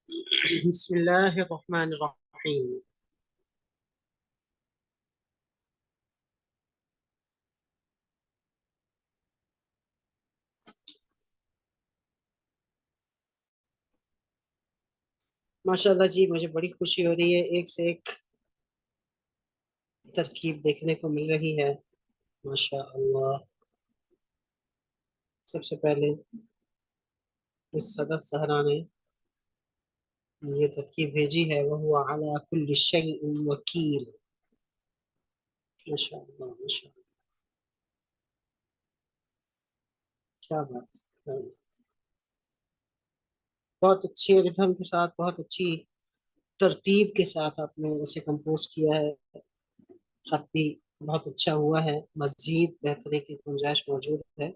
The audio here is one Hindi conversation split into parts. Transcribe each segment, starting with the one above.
बिस्मिल्लाहिर्रहमानिर्रहीम। माशाल्लाह जी, मुझे बड़ी खुशी हो रही है। एक से एक तरकीब देखने को मिल रही है। माशाअल्लाह। सबसे पहले इस सदफ सहरा ने ये तरकीब भेजी है, वह हुआ अला कुल्लि शैइन वकील। माशाअल्लाह माशाअल्लाह, क्या बात है। बहुत अच्छी रिदम के साथ, बहुत अच्छी तरतीब के साथ आपने इसे कंपोज किया है। खत भी बहुत अच्छा हुआ है। मजीद बेहतरी की गुंजाइश मौजूद है।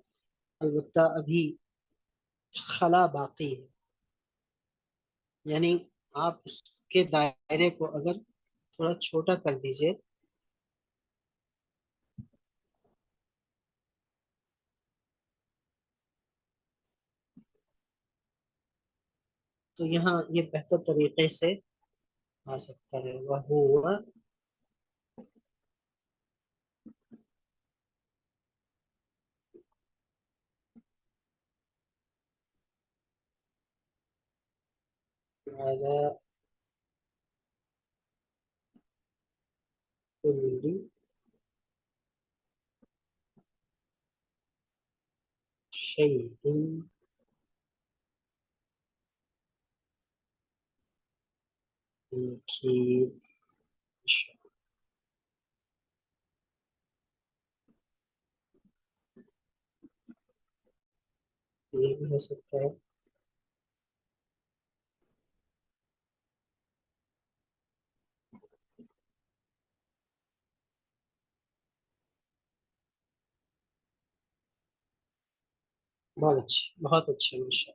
अलबत्ता अभी खला बाकी है। यानी आप इसके दायरे को अगर थोड़ा छोटा कर दीजिए तो यहाँ ये बेहतर तरीके से आ सकता है। वह हुआ अला कुल्ली शैइन वकील। ये भी हो सकता है। बहुत अच्छी, बहुत अच्छी माशा।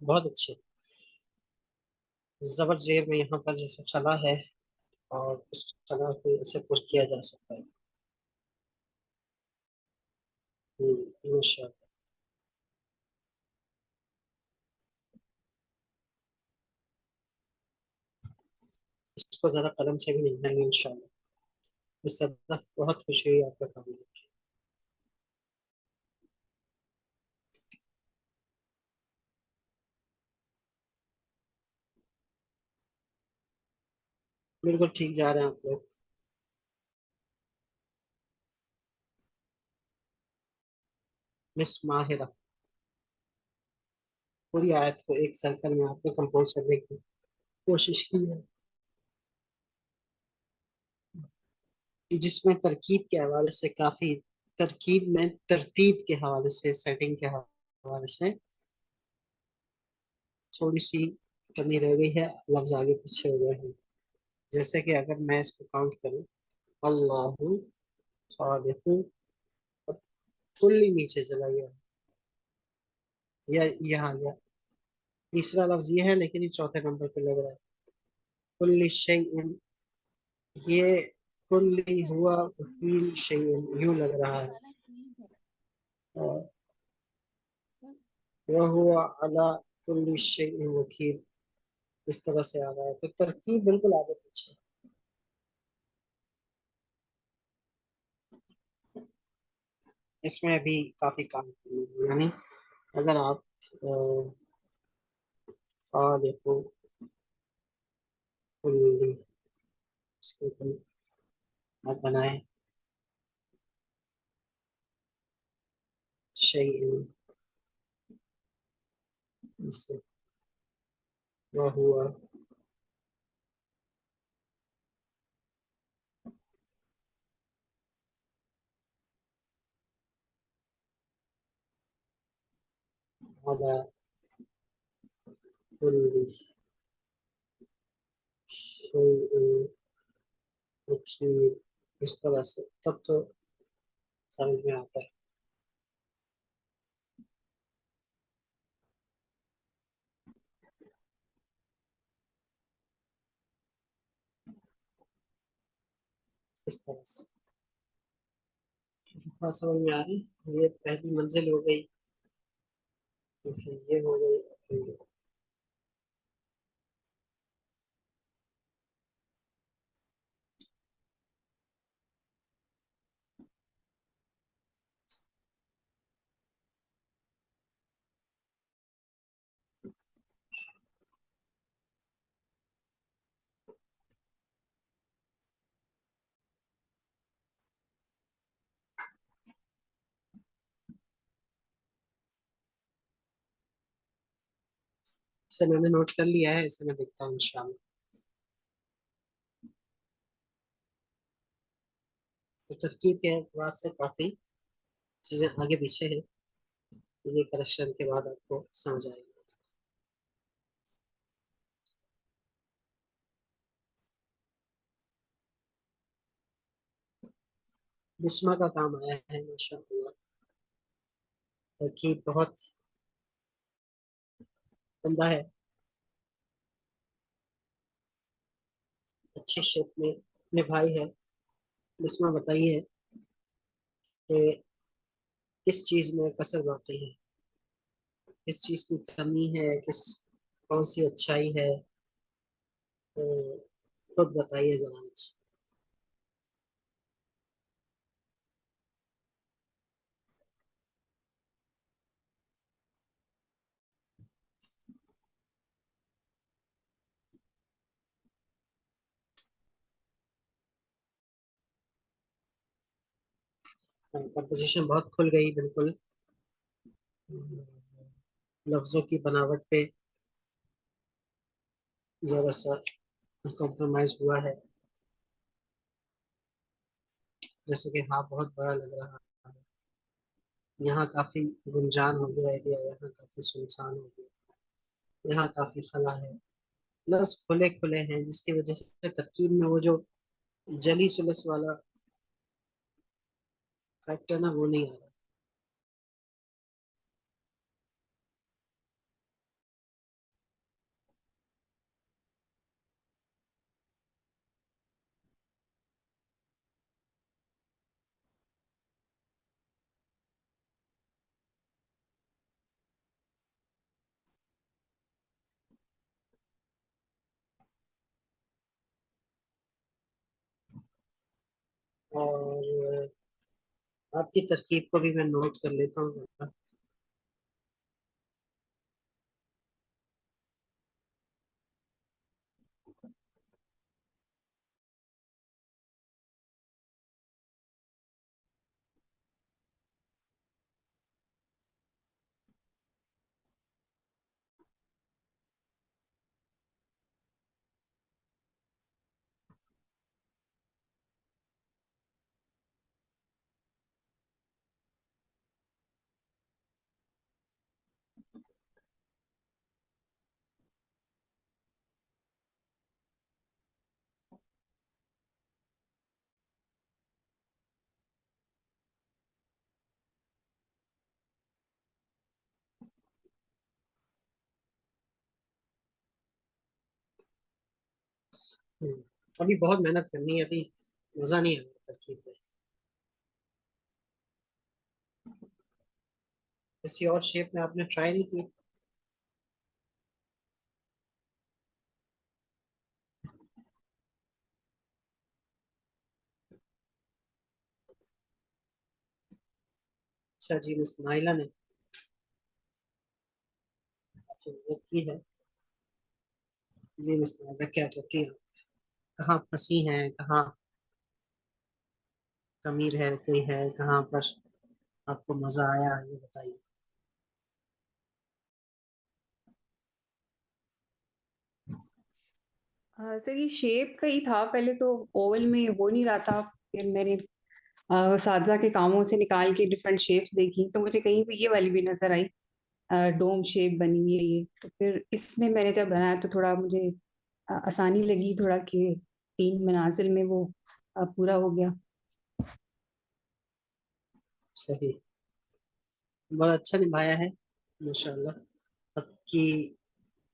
बहुत अच्छे। जबर जेर में यहाँ पर जैसे खला है, और इस खला को इसे पुर किया जा सकता है। माशा। इसको जरा कलम से भी निकालेंगे इंशाल्लाह। इस सदफ बहुत खुशी हुई आपका काम देख के। बिल्कुल ठीक जा रहे हैं आप लोग। मिस माहिरा, पूरी आयत को एक सर्कल में आपने कंपोज करने की कोशिश की है, जिसमें तरकीब के हवाले से काफी, तरकीब में तरतीब के हवाले से, सेटिंग के हवाले से थोड़ी सी कमी रह गई है। लफ्ज आगे पीछे हो गए हैं। जैसे कि अगर मैं इसको काउंट करूं, अल्लाहु खालिकु, कुल्ली नीचे चला गया। या यहाँ या तीसरा लफ्ज ये है, लेकिन ये चौथे नंबर पे लग रहा है। कुल्ली शैइन, ये कुल्ली हुआ वकील शैइन यूं लग रहा है। और वह हुआ अला कुल्ली शैइन वकील, इस तरह से आ रहा है। तो तरकीब बिल्कुल आगे पीछे। इसमें भी काफी काम करना है। यानी अगर आप खालिकु कुल्ली, इसके ऊपर आप बनाए शैइन, इससे वह हुआ अला कुल्ली शैइन मुकीम, इस तरह से तब तो समझ में आता है। इस तरह से हाँ, समझ में आ रही। ये पहली मंजिल हो गई, फिर ये हो गई, फिर ये। इसे मैंने नोट कर लिया है, इसे मैं देखता हूँ इंशाल्लाह। तो तरकीब के एतबार से काफी चीजें आगे पीछे हैं, ये करेक्शन के बाद आपको समझ आएगी। बिस्मा का काम आया है माशाअल्लाह। तरकीब बहुत बंदा है, अच्छी शेप में अपने भाई है। बिस्मा बताइए कि किस चीज में कसर बाकी है, किस चीज की कमी है, किस कौन सी अच्छाई है, तो खुद बताइए जरा आज। कंपोजिशन बहुत खुल गई बिल्कुल। लफ्जों की बनावट पे जरा सा कॉम्प्रोमाइज हुआ है, जैसे कि हाँ बहुत बड़ा लग रहा है, यहाँ काफी गुंजान हो गया एरिया, यहाँ काफी सुनसान हो गया, यहाँ काफी खला है। लफ्ज खुले खुले हैं जिसकी वजह से तरकीब में वो जो जली सुलस वाला फैक्टर ना, वो नहीं आ रहा। और आपकी तरकीब को भी मैं नोट कर लेता हूँ। अभी बहुत मेहनत करनी है, अभी मजा नहीं आएगा तरकीब में। किसी और शेप में आपने ट्राई नहीं की? अच्छा जी, मिस नाइला ने फिर वो की है। जी मिस नाइला क्या कहती है, कहाँ फंसी हैं, कहाँ कमीर है कोई है, कहाँ पर आपको मजा आया ये बताइए। सर ये शेप का ही था, पहले तो ओवल में हो नहीं रहा था। फिर मैंने साजा के कामों से निकाल के डिफरेंट शेप्स देखी, तो मुझे कहीं पे ये वाली भी नजर आई। डोम शेप बनी हुई है ये, तो फिर इसमें मैंने जब बनाया तो थोड़ा मुझे आसानी लगी, थोड़ा कि 3 मंजिल में वो पूरा हो गया। सही, बड़ा अच्छा निभाया है माशाल्लाह। आपकी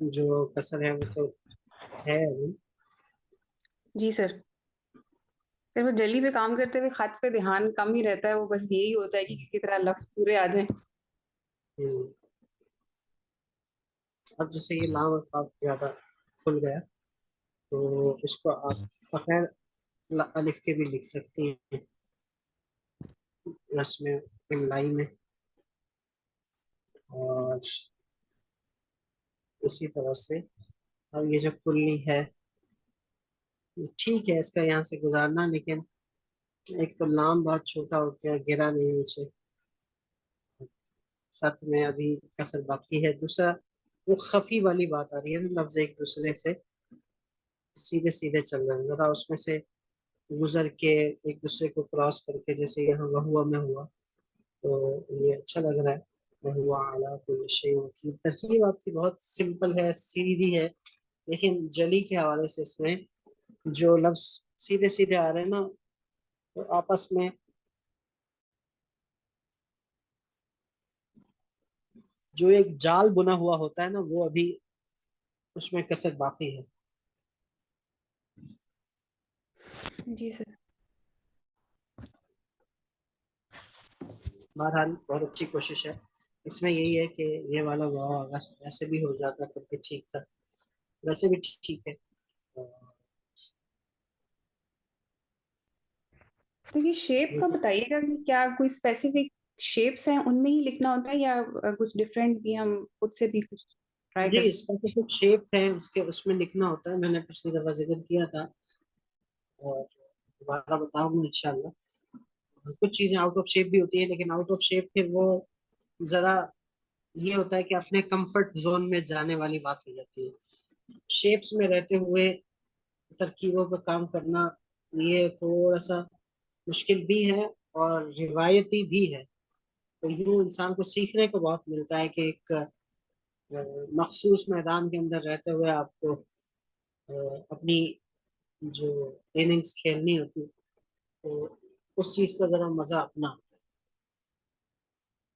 जो कसर है वो तो है अभी। जी सर। सर वो जल्दी पे काम करते हुए खत पे ध्यान कम ही रहता है, वो बस यही होता है कि किसी तरह लफ्ज पूरे आ जाएं। हम्म, अब जैसे ये लाम आप ज्यादा खुल गया तो इसको आप बगैर अलिफ के भी लिख सकती हैं रस्म इमलाई में। और इसी तरह से अब ये जो कुल्ली है, ठीक है इसका यहाँ से गुजारना, लेकिन एक तो लाम बहुत छोटा हो गया, गिरा नहीं नीचे, खत में अभी कसर बाकी है। दूसरा वो खफी वाली बात आ रही है ना, लफ्ज एक दूसरे से सीधे सीधे चल रहे हैं, जरा उसमें से गुजर के एक दूसरे को क्रॉस करके, जैसे यहाँ वहुआ में हुआ, तो ये अच्छा लग रहा है। वहुआ अला कुल्ली शैइन वकील। तरकीब आपकी बहुत सिंपल है, सीधी है, लेकिन जली के हवाले से इसमें जो लफ्ज सीधे सीधे आ रहे हैं ना, तो आपस में जो एक जाल बुना हुआ होता है ना, वो अभी उसमें कसर बाकी है। जी सर। बहरहाल बहुत अच्छी कोशिश है। इसमें यही है कि ये वाला वाव अगर ऐसे भी हो जाता तब भी ठीक था, वैसे भी ठीक है। तो ये शेप का बताइएगा कि क्या कोई स्पेसिफिक शेप्स हैं उनमें ही लिखना होता है, या कुछ डिफरेंट भी हम खुद से भी कुछ ट्राई जी कर सकते स्पेसिफिक शेप है उसके, उसमें लिखना होता है, मैंने पिछली दफा जिक्र किया था और दोबारा बताऊंगा इंशाल्लाह। कुछ चीजें आउट ऑफ शेप भी होती है, लेकिन आउट ऑफ शेप फिर वो जरा ये होता है कि अपने कंफर्ट जोन में जाने वाली बात हो जाती है। शेप्स में रहते हुए तरकीबों पर काम करना ये थोड़ा सा मुश्किल भी है और रिवायती भी है। तो यूँ इंसान को सीखने को बहुत मिलता है कि एक मखसूस मैदान के अंदर रहते हुए आपको अपनी जो इनिंग्स खेलनी होती है, तो उस चीज का जरा मजा अपना आता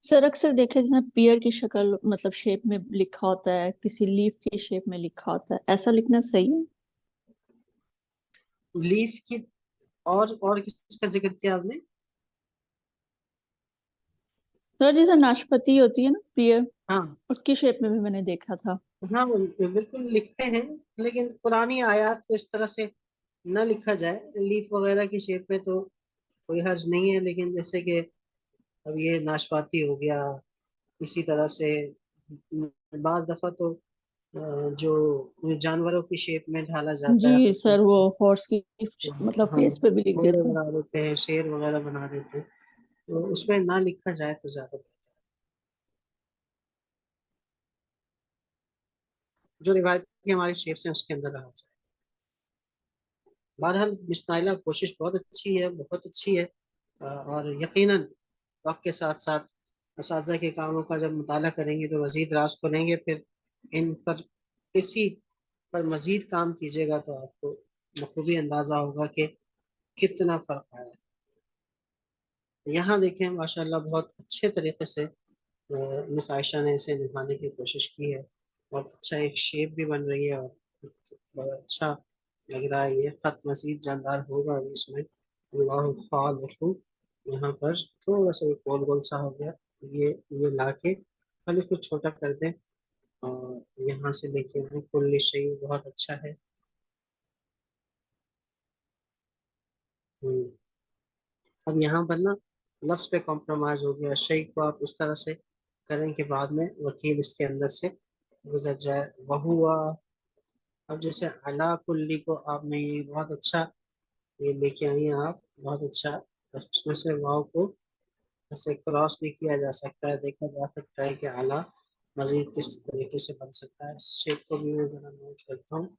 सर अक्सर देखे जिसमें पियर की शक्ल मतलब शेप में लिखा होता है, किसी लीफ की शेप में लिखा होता है, ऐसा लिखना सही है? है लीफ की। और किसका जिक्र किया आपने? सर जैसे नाशपाती होती है ना पियर, हाँ उसकी शेप में भी मैंने देखा था। हाँ, वो बिल्कुल लिखते हैं, लेकिन पुरानी आयत को इस तरह से न लिखा जाए लीफ वगैरह की शेप में, तो कोई हर्ज नहीं है। लेकिन जैसे कि अब ये नाशपाती हो गया, इसी तरह से बाज दफा तो जो जानवरों की शेप में ढाला जाता है जी खुद को। सर, वो हॉर्स की मतलब हाँ, फेस पे भी लिख घोड़े देते हैं। बना देते हैं, शेर वगैरह बना देते हैं, तो उसमें ना लिखा जाए तो ज्यादा बेहतर। जो रिवायती हमारी शेप्स हैं उसके अंदर रहा जाए। बहरहाल बिस्मिल्लाह, कोशिश बहुत अच्छी है, बहुत अच्छी है। और यकीनन वक्त के साथ साथ असातिज़ा के कामों का जब मुताला करेंगे तो मजीद राज खोलेंगे, फिर इन पर किसी पर मजीद काम कीजिएगा तो आपको बखूबी अंदाजा होगा कि कितना फर्क आया है। यहाँ देखें माशाल्लाह बहुत अच्छे तरीके से मिस आयशा ने इसे निभाने की कोशिश की है। बहुत अच्छा एक शेप भी बन रही है और बहुत अच्छा लग रहा है। ये खत मजीद जानदार होगा अभी इसमें। अल्लाह खालिकु, यहाँ पर थोड़ा सा एक गोल गोल सा हो गया, ये ला के खाली कुछ छोटा कर दें और यहाँ से लेके आए। कुल्ली शई बहुत अच्छा है। हम्म, अब यहाँ पर ना लफ्ज पे कॉम्प्रोमाइज हो गया। शई को आप इस तरह से करें कि बाद में वकील इसके अंदर से गुजर जाए। वहुआ, अब जैसे अला कुल्ली को आपने ये बहुत अच्छा ये लेके आई हैं आप, बहुत अच्छा। बस उसमें से वाव को ऐसे क्रॉस भी किया जा सकता है, देखा जा सकता है कि आला मजीद किस तरीके से बन सकता है। इस शेप को भी मैं जरा नोट करता हूँ।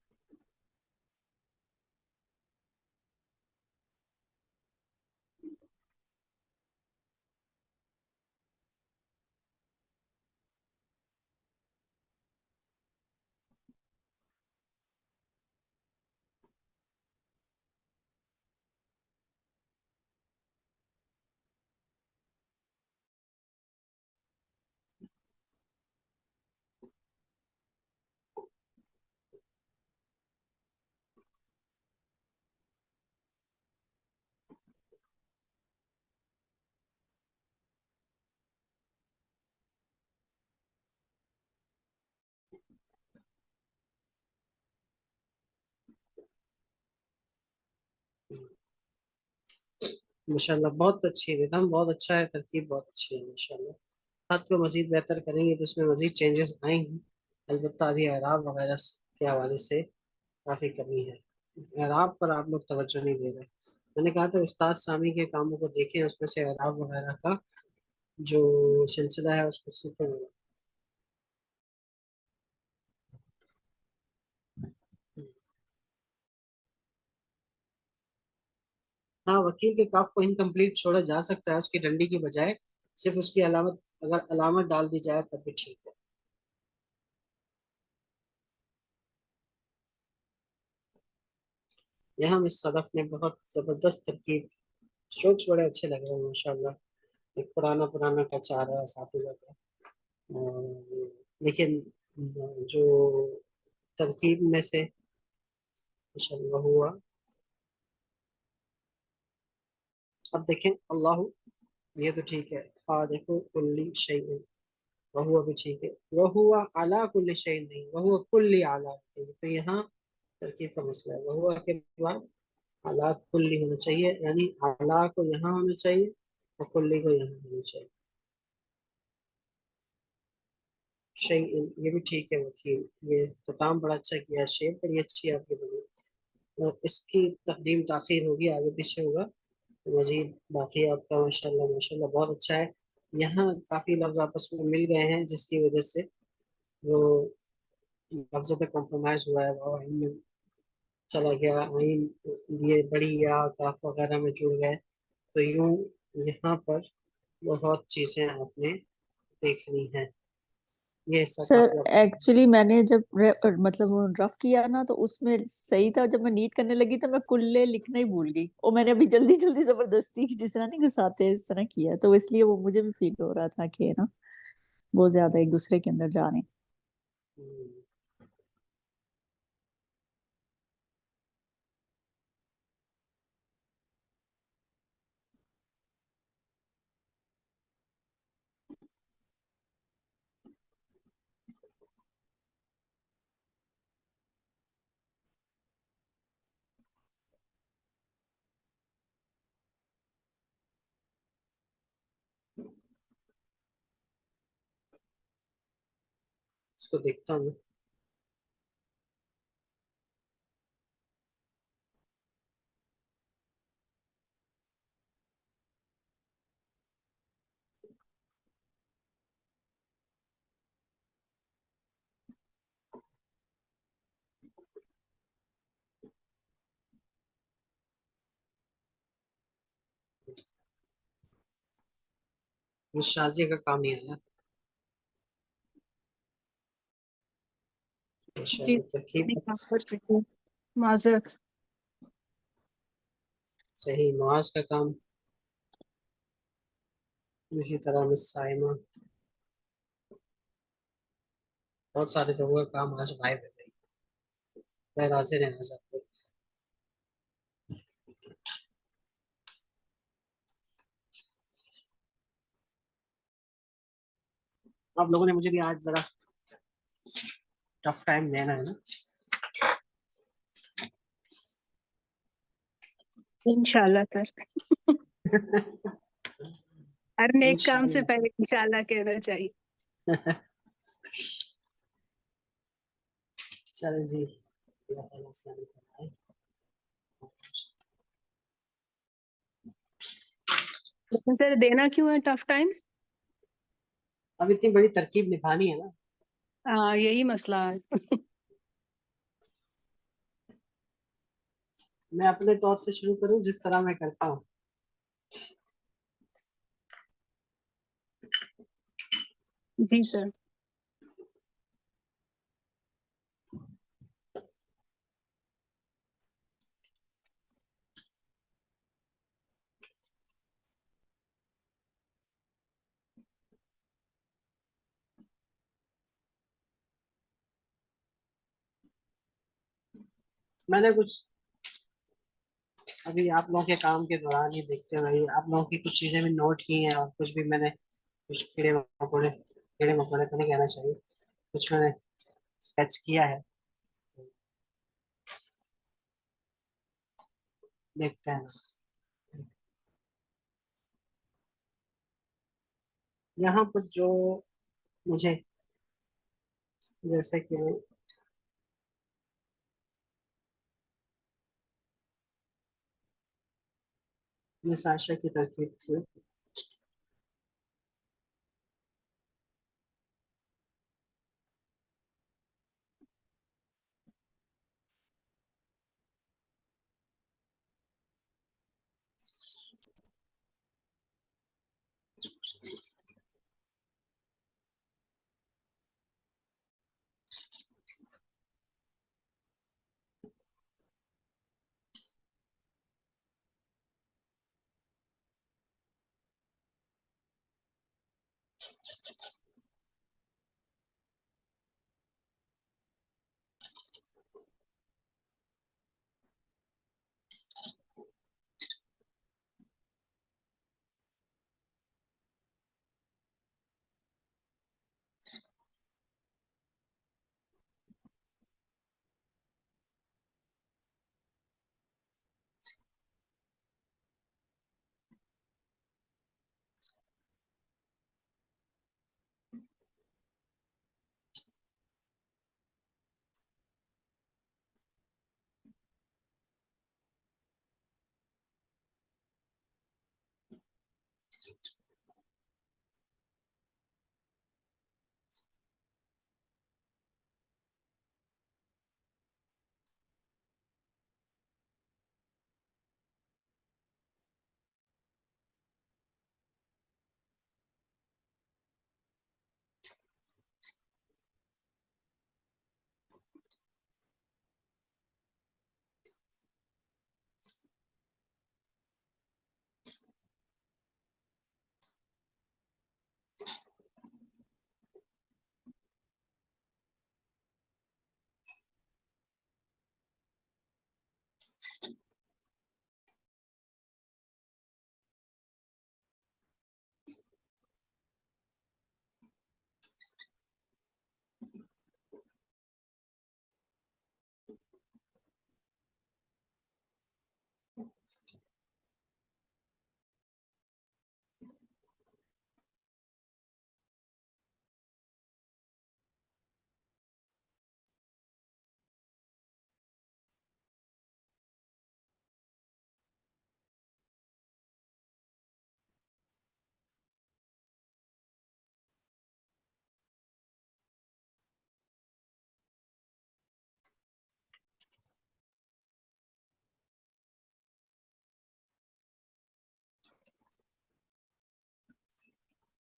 माशाल्लाह बहुत अच्छी रिदम, बहुत अच्छा है, तरकीब बहुत अच्छी है माशाल्लाह। हाथ को मजीद बेहतर करेंगे तो इसमें मजीद चेंजेस आएंगी। अलबत्ता अभी एराब वगैरह के हवाले से काफ़ी कमी है। एराब पर आप लोग तवज्जो नहीं दे रहे। मैंने कहा था उस्ताद सामी के कामों को देखें, उसमें से एराब वगैरह का जो सिलसिला है उसको सीखें। हाँ, वकील के काफ को इनकम्प्लीट छोड़ा जा सकता है, उसकी डंडी की बजाय सिर्फ उसकी अलामत, अगर अलामत डाल दी जाए तब भी ठीक है। यहाँ मिस सदफ ने बहुत जबरदस्त तरकीब, स्ट्रोक्स बड़े अच्छे लग रहे हैं माशाल्लाह। एक पुराना पुराना टच आ रहा है साथी का। और लेकिन जो तरकीब में से माशाल्लाह हुआ। अब देखें अल्लाह, ये तो ठीक है। खालिकु कुल्ली शैइन, वह हुआ भी ठीक है। वह हुआ अला कुल्ली शैइन नहीं, वह हुआ कुल्ली अला। तो यहाँ तरकीब का मसला है। वह हुआ के बाद अला कुल्ली होना चाहिए, यानी अला को यहाँ होना चाहिए और कुल्ली को यहाँ होना चाहिए। शैइन ये भी ठीक है वकील, ये तो काम बड़ा अच्छा किया, शेप बड़ी अच्छी है आपकी बनी। और इसकी तकदीम ताखीर होगी, आगे पीछे होगा तो मजीद बाकी आपका माशाल्लाह माशाल्लाह बहुत अच्छा है। यहाँ काफ़ी लफ्ज़ आपस में मिल गए हैं जिसकी वजह से वो लफ्ज़ों पे कॉम्प्रोमाइज़ हुआ है। और आइन में चला गया, आइन ये बड़ी या काफ वगैरह में जुड़ गए। तो यूँ यहाँ पर बहुत चीज़ें आपने देखनी है। ये हिस्सा सर काफ़ी आपको। एक्चुअली मैंने जब मतलब वो रफ किया ना तो उसमें सही था, जब मैं नीट करने लगी तो मैं कुल्ले लिखना ही भूल गई, और मैंने अभी जल्दी जल्दी जबरदस्ती जिस तरह नहीं घुसाते इस तरह किया, तो इसलिए वो मुझे भी फील हो रहा था कि ना वो ज्यादा एक दूसरे के अंदर जा रहे हैं। हम्म, इसको देखता हूँ। वो शाजिया का काम नहीं आया जी माशाल्लाह, तरकीब नहीं काम कर सकते, माजरत। सही। नवाज का काम इसी तरह में साइमा, बहुत सारे लोगों का काम आज गायब है भाई। मैं हाजिर है आज आपको। आप लोगों ने मुझे भी आज जरा टफ टाइम देना है ना। इंशाल्लाह सर। हर नेक काम से इंशाल्लाह। पहले इंशाल्लाह कहना चाहिए। चलो जी, अल्लाह ताला आसानी फरमाए। सर देना क्यों है टफ टाइम? अब इतनी बड़ी तरकीब निभानी है ना। हाँ, यही मसला है। मैं अपने तौर से शुरू करूं जिस तरह मैं करता हूँ। जी सर। मैंने कुछ अभी आप लोगों के काम के दौरान ही देखते हुए आप लोगों की कुछ चीजें भी नोट की हैं, और कुछ भी मैंने कुछ कीड़े मकोड़े तो नहीं कहना चाहिए, कुछ मैंने स्केच किया है। देखते हैं। यहाँ पर जो मुझे, जैसे कि ये साशा की तरकीब थी।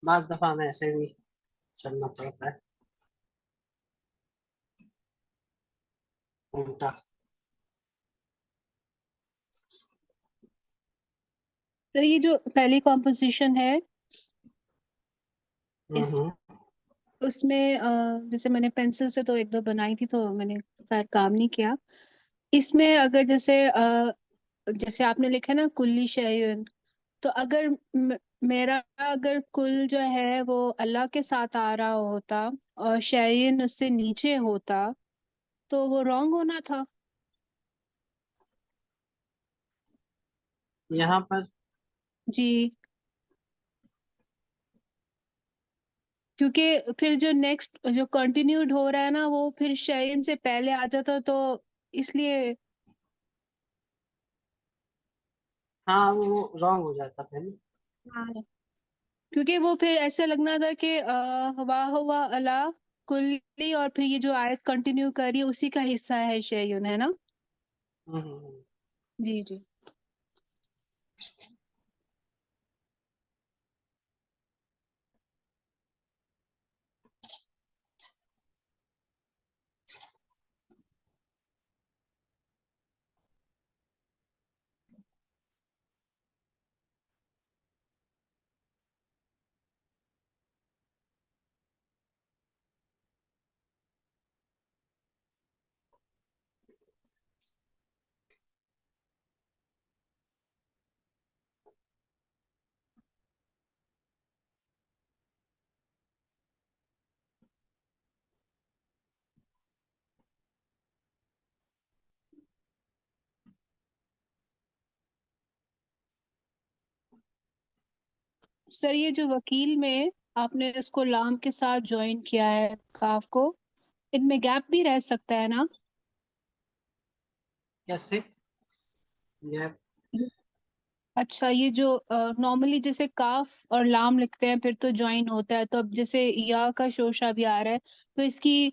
बाज दफा हमें ऐसे भी चलना पड़ता है उल्टा। तो ये जो पहली कॉम्पोजिशन है इस हम्म। उसमें जैसे मैंने पेंसिल से तो एक दो बनाई थी, तो मैंने खैर काम नहीं किया इसमें। अगर जैसे आपने लिखा ना कुल्ली शैयन, तो अगर मेरा अगर कुल जो है वो अल्लाह के साथ आ रहा होता और शैयन उससे नीचे होता, तो वो रॉन्ग होना था। यहाँ पर जी, क्योंकि फिर जो नेक्स्ट जो कंटिन्यूड हो रहा है ना, वो फिर शयन से पहले आ जाता, तो इसलिए। हाँ वो रॉन्ग हो जाता फिर। हाँ, क्योंकि वो फिर ऐसा लगना था कि वाह वाह अला कुल्ली, और फिर ये जो आयत कंटिन्यू कर रही है उसी का हिस्सा है शैयुन, है ना? हम्म। जी जी। सर ये जो वकील में आपने इसको लाम के साथ ज्वाइन किया है काफ को, इनमें गैप भी रह सकता है ना? कैसे? ये अच्छा, ये जो नॉर्मली जैसे काफ और लाम लिखते हैं फिर तो ज्वाइन होता है, तो अब जैसे या का शोशा भी आ रहा है, तो इसकी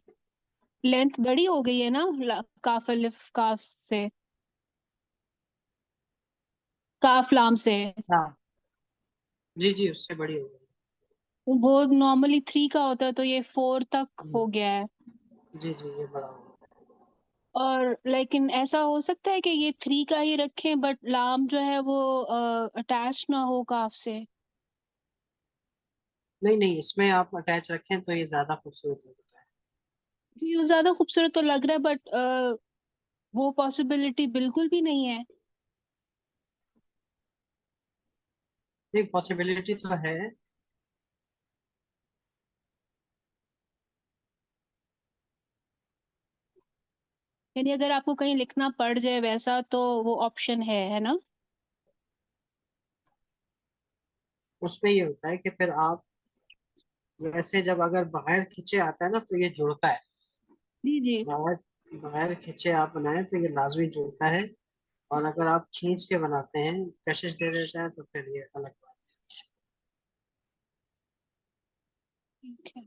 लेंथ बड़ी हो गई है ना, काफ अलिफ काफ से, काफ लाम से। हाँ, जी जी, उससे बड़ी हो गई। वो नॉर्मली 3 का होता है, तो ये 4 तक हम्म, हो गया है। जी जी, ये बड़ा हो गया। और लेकिन ऐसा हो सकता है कि ये 3 का ही रखें बट लाम जो है वो अटैच ना हो काफ से। नहीं नहीं, इसमें आप अटैच रखें तो ये ज्यादा खूबसूरत लगता है। ये ज्यादा खूबसूरत तो लग रहा है बट वो पॉसिबिलिटी बिल्कुल भी नहीं है। नहीं, पॉसिबिलिटी तो है। यानी अगर आपको कहीं लिखना पड़ जाए वैसा तो वो ऑप्शन है ना? उसमें ये होता है कि फिर आप वैसे जब अगर बाहर खींचे आता है ना तो ये जुड़ता है। जी जी। बाहर बाहर खींचे आप बनाए तो ये लाजमी जुड़ता है। और अगर आप खींच के बनाते हैं, कशिश दे देते हैं, तो फिर ये अलग बात ठीक है।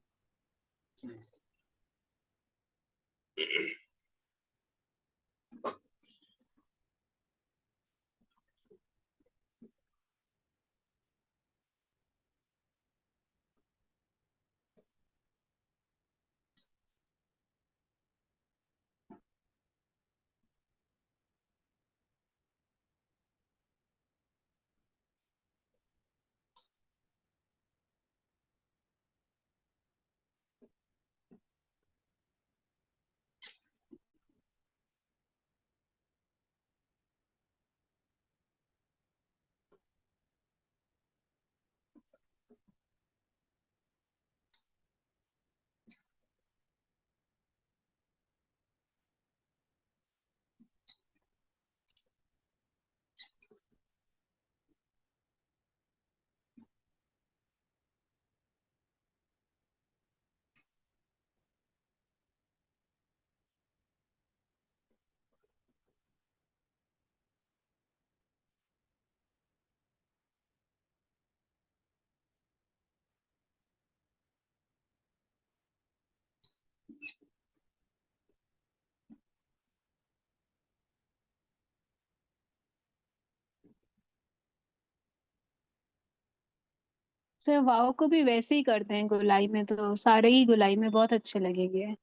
सर वाव को भी वैसे ही करते हैं गोलाई में, तो सारे ही गोलाई में बहुत अच्छे लगेंगे। है।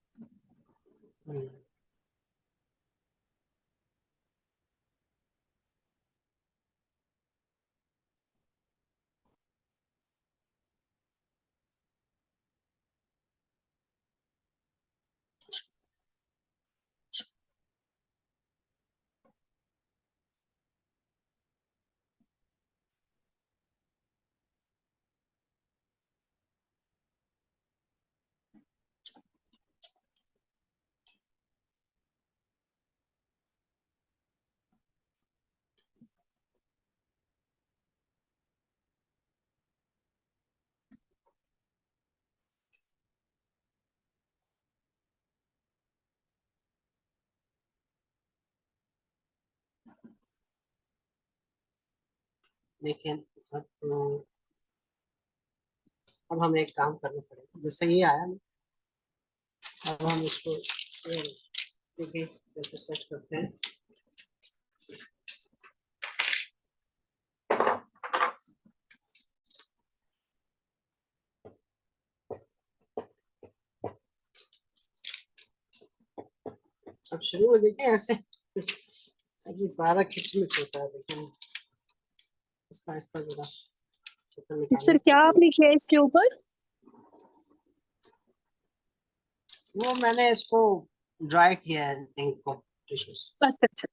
लेकिन अब तो अब हमें एक काम करना पड़ेगा, जैसे ये आया ना, अब हम इसको देखिए कैसे सेट करते हैं। अब शुरू में देखिए ऐसे ऐसे सारा खिचमिच होता है, देखिए आहिस्ता आहिस्ता जरा शक्ल निकालने सर की क्या कोशिश। आपने किया इसके ऊपर? वो मैंने इसको ड्राई किया है इंक को टिश्यू से। अच्छा अच्छा।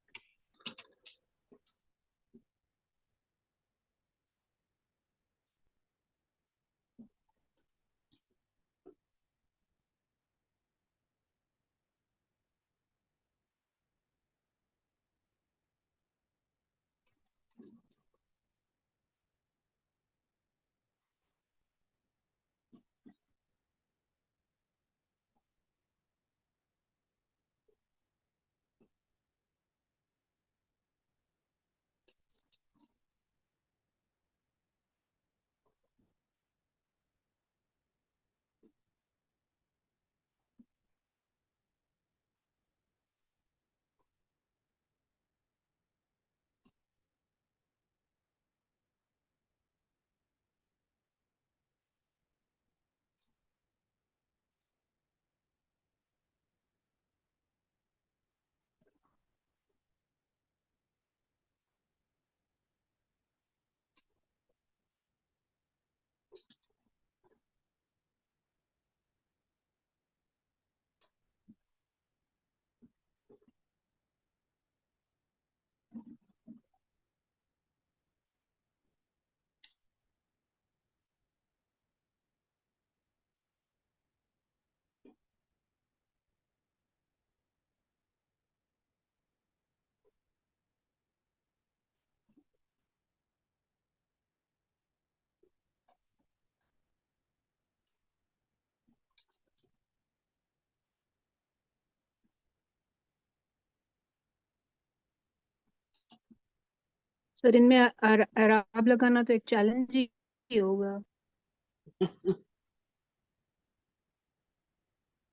सर इनमें अराब लगाना तो एक चैलेंज ही होगा।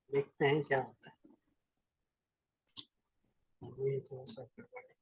देखते हैं क्या होता है, ये थोड़ा सा गड़बड़ है।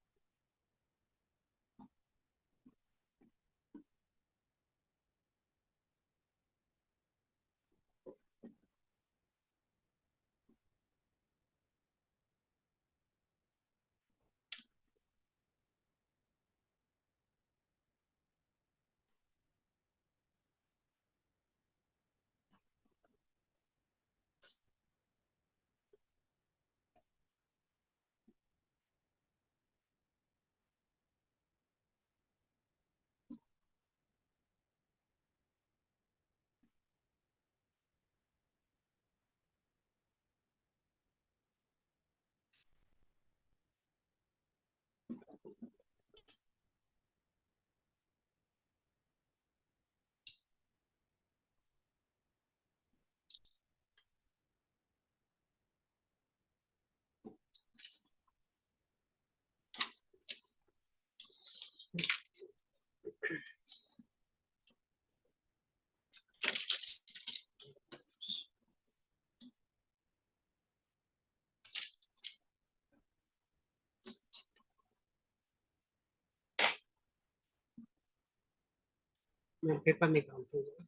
मैं पेपर निकालता हूँ जरा।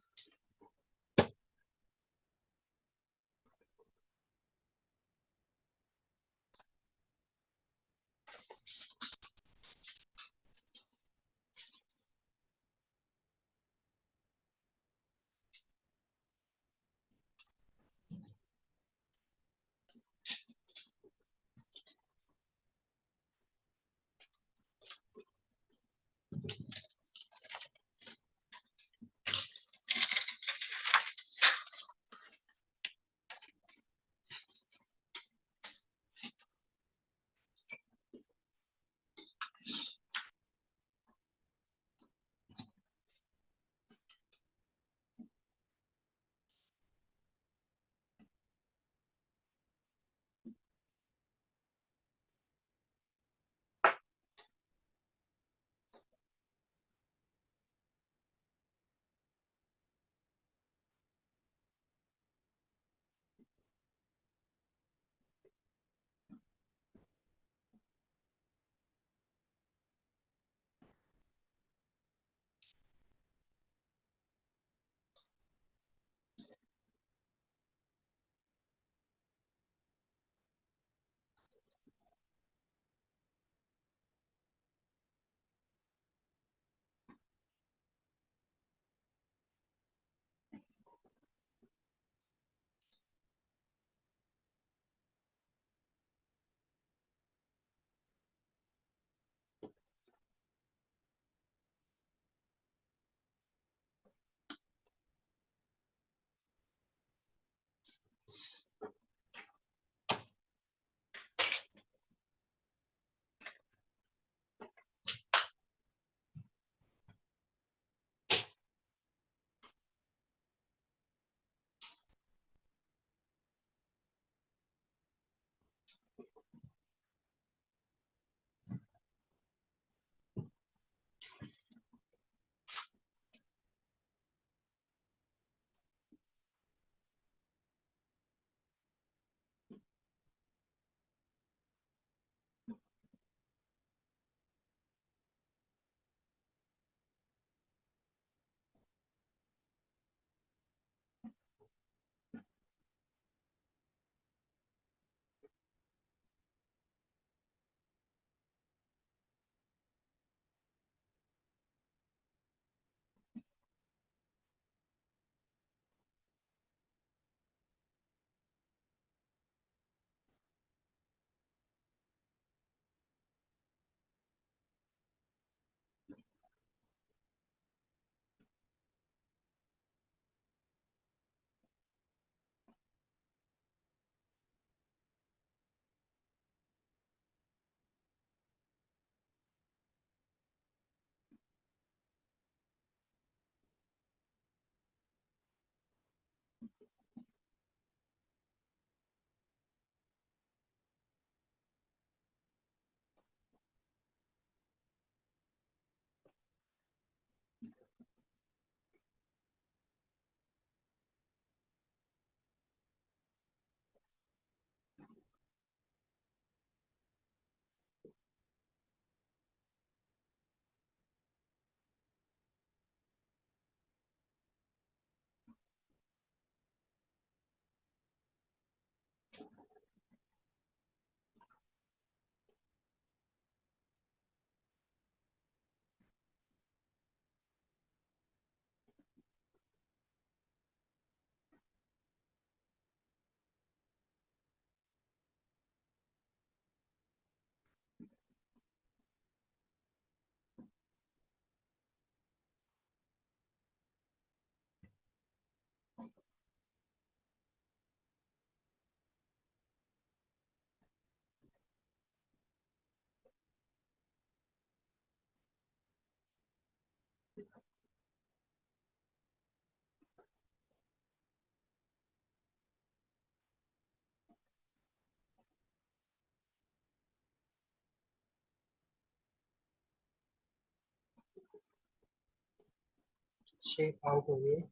शेप आउट हो गई है।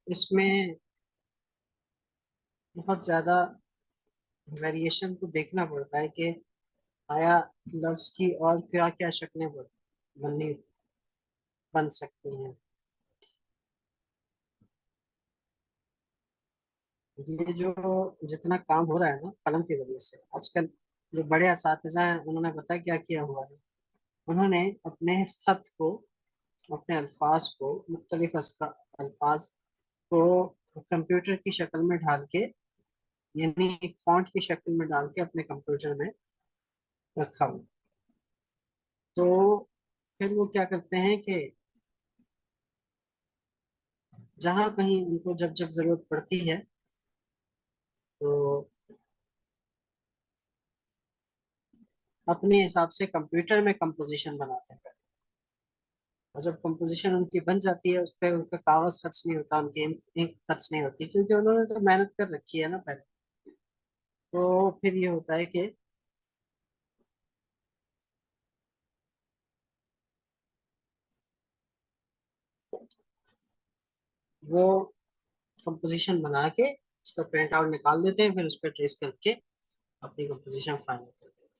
इसमें बहुत ज्यादा वेरिएशन को देखना पड़ता है कि आया लफ्ज की और क्या क्या शक्लें बननी बन सकती हैं। ये जो जितना काम हो रहा है ना कलम के जरिए से आजकल, जो बड़े असातिज़ा हैं उन्होंने पता क्या किया हुआ है, उन्होंने अपने खत को, अपने अल्फाज को, मुख्तलिफ अल्फाज को कंप्यूटर की शक्ल में ढाल के, यानी एक फॉन्ट की शक्ल में डाल के अपने कंप्यूटर में रखा हुआ। तो फिर वो क्या करते हैं कि जहां कहीं उनको जब जब जरूरत पड़ती है तो अपने हिसाब से कंप्यूटर में कंपोजिशन बनाते हैं। और जब कंपोजिशन उनकी बन जाती है, उस पर उनका कागज खर्च नहीं होता, उनकी इंक खर्च नहीं होती, क्योंकि उन्होंने तो मेहनत कर रखी है ना पहले। तो फिर ये होता है कि वो कंपोजिशन बना के उसका प्रिंट आउट निकाल देते हैं, फिर उस पर ट्रेस करके अपनी कंपोजिशन फाइनल कर देते हैं।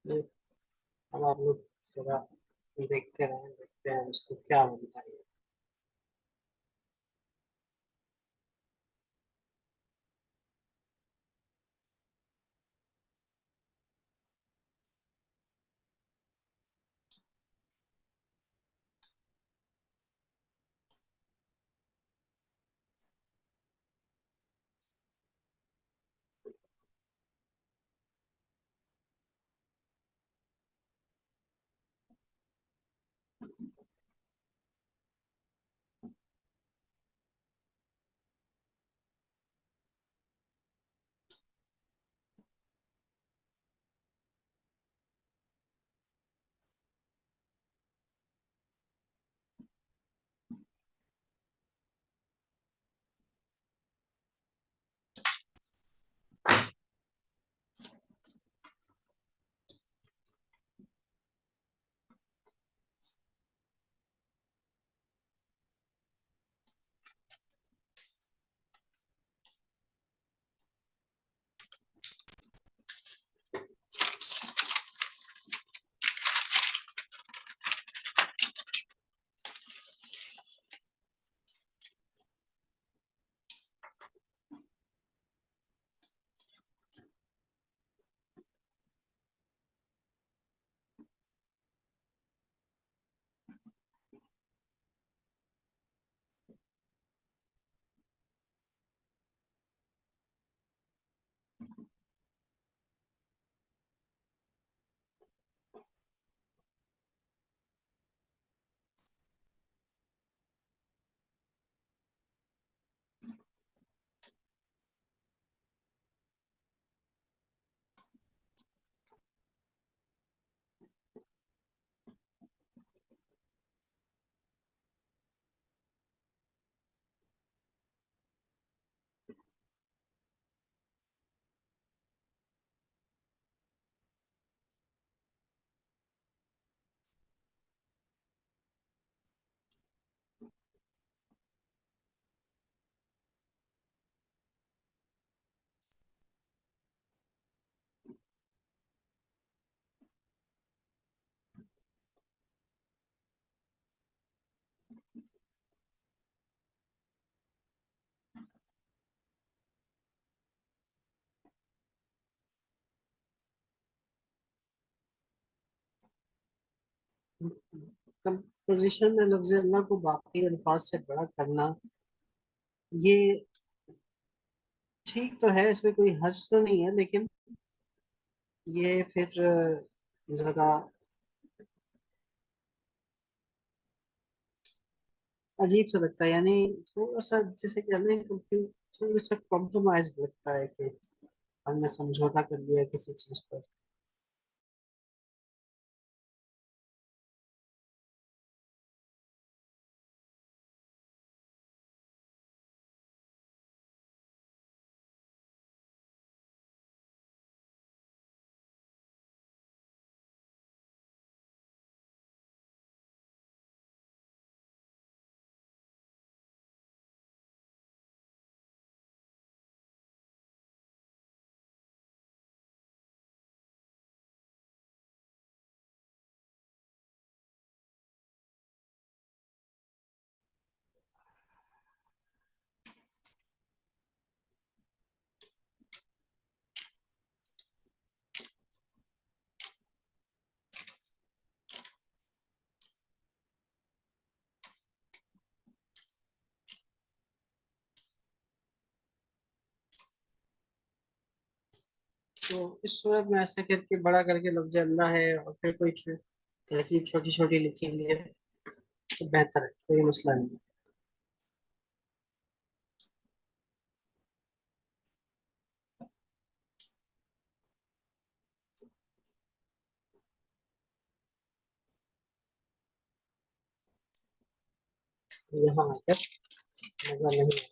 तो अब आप लोग थोड़ा देखते हैं उसको क्या बनता है। कंपोजिशन में लफ्ज अल्लाह को बाकी अल्फाज से बड़ा करना, ये ठीक तो है, इसमें कोई हर्ज तो नहीं है, लेकिन ये फिर जरा अजीब सा लगता है, यानी थोड़ा सा जैसे कि हमें थोड़ा सा कॉम्प्रोमाइज लगता है कि हमने समझौता कर लिया किसी चीज पर। तो इस सूरत में ऐसे करके बड़ा करके लफ्ज अल्लाह है और फिर कोई तरकीब छोटी छोटी लिखी हुई है तो बेहतर है, कोई मसला नहीं है। यहाँ आकर मजा नहीं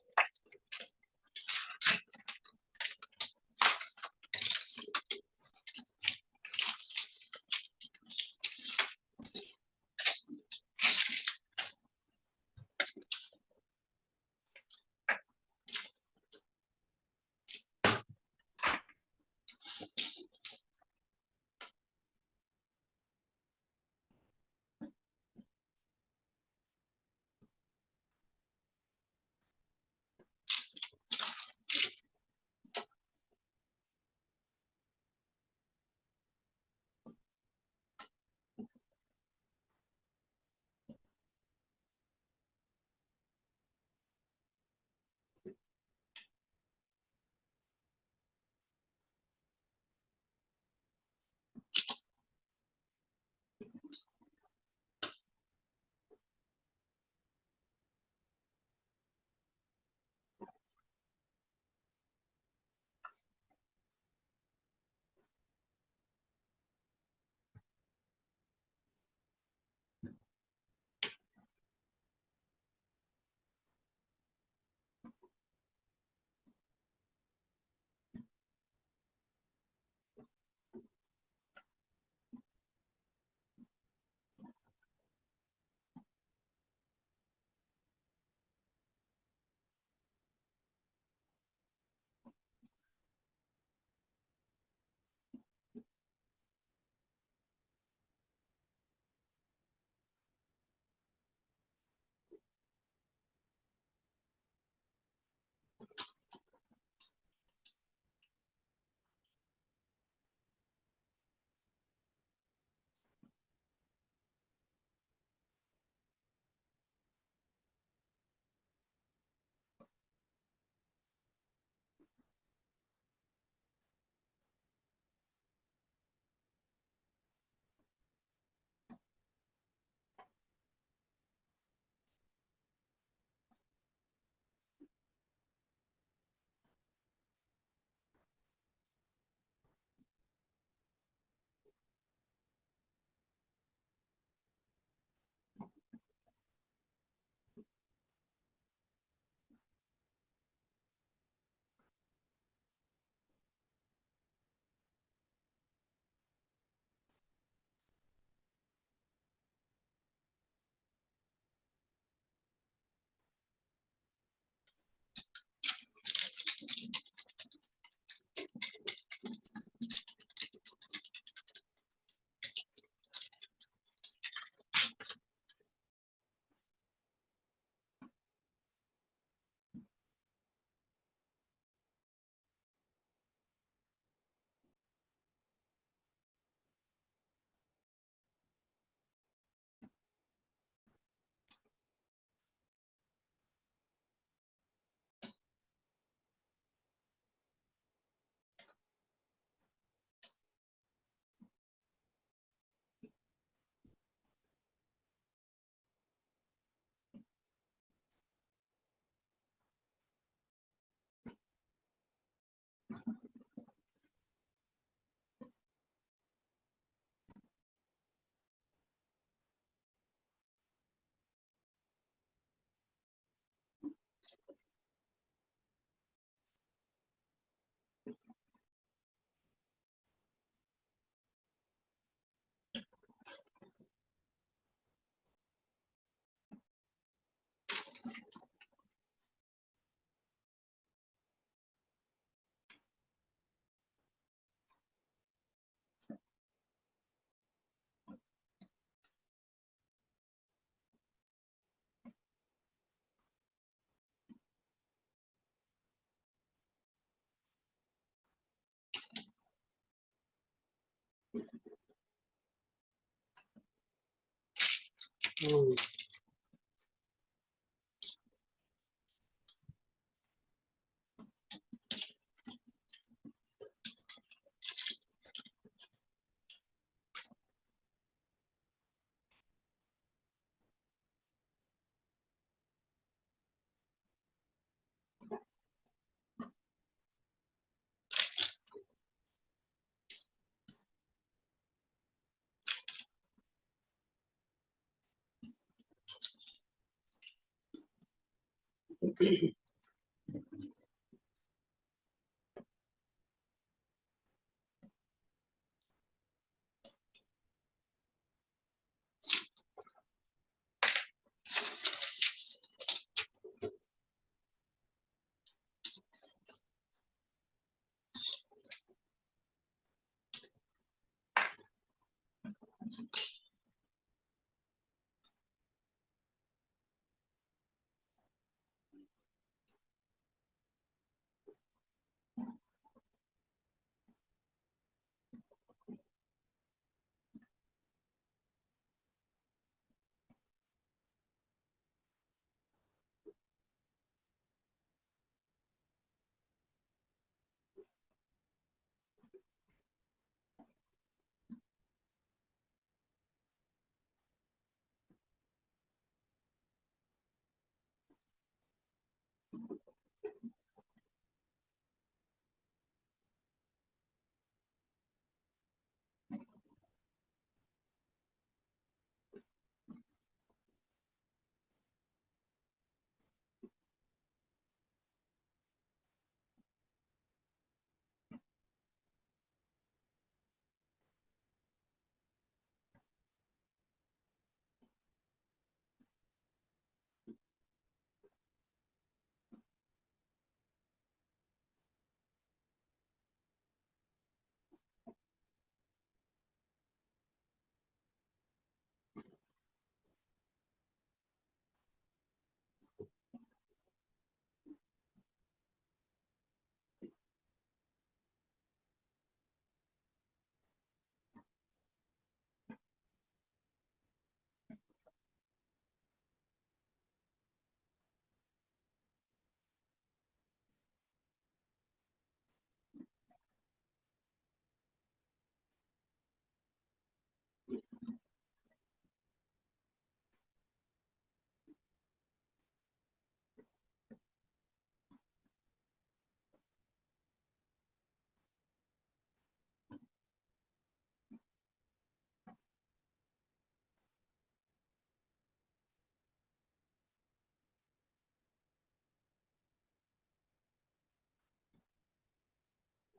हम्म,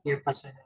ये फंसा है।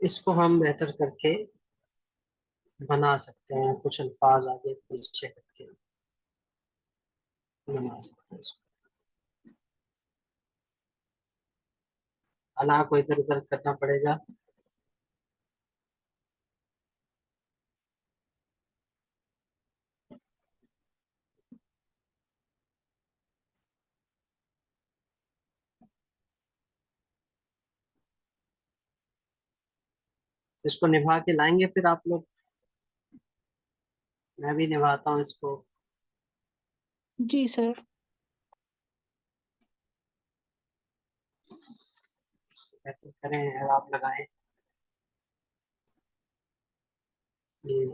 इसको हम बेहतर करके बना सकते हैं, कुछ अल्फाज आगे पीछे करके बना सकते हैं इसको। अला को इधर उधर करना पड़ेगा। इसको निभा के लाएंगे फिर आप लोग, मैं भी निभाता हूँ इसको। जी सर। बेहतर करें और आप लगाएं ये,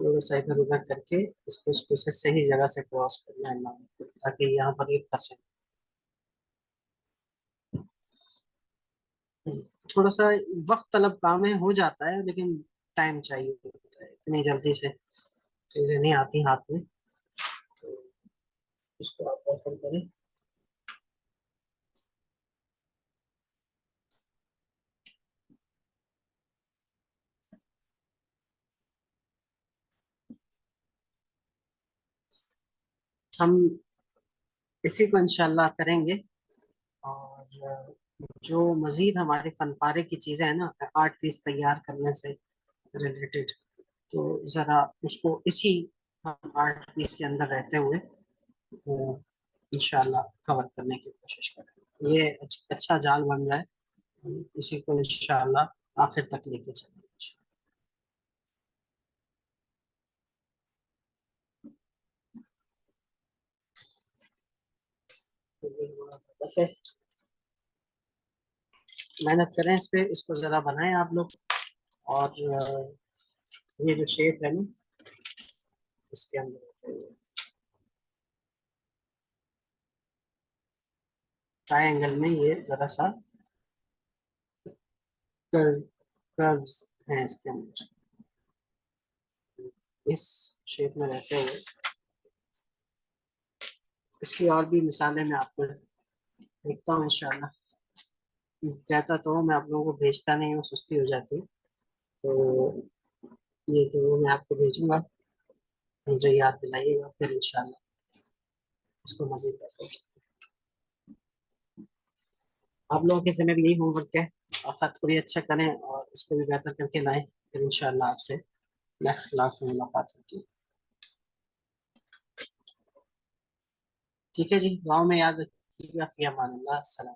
थोड़ा सा इधर उधर करके इसको से सही जगह से क्रॉस करना है ना, ताकि यहाँ पर ये फंसे। थोड़ा सा वक्त तलब काम है, हो जाता है लेकिन टाइम चाहिए होता है, इतनी जल्दी से चीजें नहीं आती हाथ में। तो इसको आप ओपन करें। हम इसी को इंशाल्लाह करेंगे। और जो मजीद हमारे फन पारे की चीजें हैं ना, आर्ट पीस तैयार करने से रिलेटेड, तो जरा उसको इसी आर्ट पीस के अंदर रहते हुए इंशाल्लाह कवर करने की कोशिश करें। ये अच्छा जाल बन रहा है, हम इसी को इंशाल्लाह आखिर तक लेके चलेंगे। वैसे मेहनत करें इस पे, इसको जरा बनाएं आप लोग। और ये जो शेप है ना, इसके अंदर ट्रायंगल में ये जरा सा कर्व्स हैं इसके अंदर, इस शेप में रहते हुए। इसकी और भी मिसालें मैं आपको देखता हूँ इंशाल्लाह। कहता तो हूँ, मैं आप लोगों को भेजता नहीं हूँ, सुस्ती हो जाती है। तो ये जो मैं आपको भेजूंगा, मुझे याद दिलाइएगा, फिर इंशाल्लाह इसको मजीद करेंगे। आप लोगों के जिम्मे भी यही होमवर्क है, और खत को भी अच्छा करें और इसको भी बेहतर करके लाएं। फिर इंशाल्लाह आपसे नेक्स्ट क्लास में मुलाकात होती है। ठीक है जी, गाँव में याद रखिएगा। फी अमान अल्लाह। अस्सलाम।